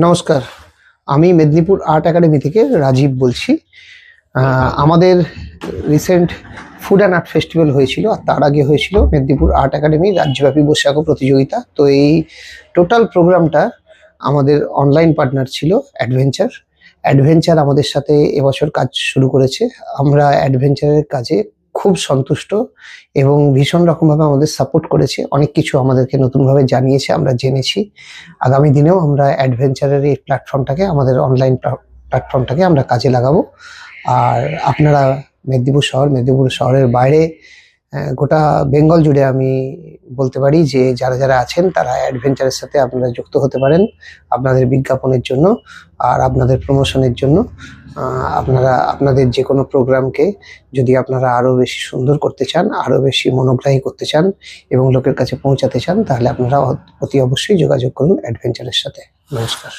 নমস্কার, আমি Medinipur art academy থেকে রাজীব বলছি। আমাদের recent food and art festival হয়েছিল, আর তার আগে হয়েছিল মেদিনীপুর আর্ট একাডেমি রাজ্যব্যাপী বসে আঁকো প্রতিযোগিতা। তো এই টোটাল প্রোগ্রামটা আমাদের অনলাইন পার্টনার ছিল অ্যাডভেঞ্চার। অ্যাডভেঞ্চার আমাদের সাথে এবছর কাজ শুরু করেছে। আমরা অ্যাডভেঞ্চারের কাজে খুব সন্তুষ্ট এবং ভীষণ রকমভাবে আমাদের সাপোর্ট করেছে, অনেক কিছু আমাদেরকে নতুনভাবে জানিয়েছে, আমরা জেনেছি। আগামী দিনেও আমরা অ্যাডভেঞ্চারের এই প্ল্যাটফর্মটাকে, আমাদের অনলাইন প্ল্যাটফর্মটাকে আমরা কাজে লাগাবো। আর আপনারা মেদিনীপুর শহরের বাইরে গোটা বেঙ্গল জুড়ে আমি বলতে পারি যে যারা যারা আছেন তারা অ্যাডভেঞ্চারের সাথে আপনারা যুক্ত হতে পারেন আপনাদের বিজ্ঞাপনের জন্য আর আপনাদের প্রমোশনের জন্য। আপনারা আপনাদের যে কোনো প্রোগ্রামকে যদি আপনারা আরও বেশি সুন্দর করতে চান, আরও বেশি মনোগ্রাহী করতে চান এবং লোকের কাছে পৌঁছাতে চান, তাহলে আপনারা অতি অবশ্যই যোগাযোগ করুন অ্যাডভেঞ্চারের সাথে। নমস্কার।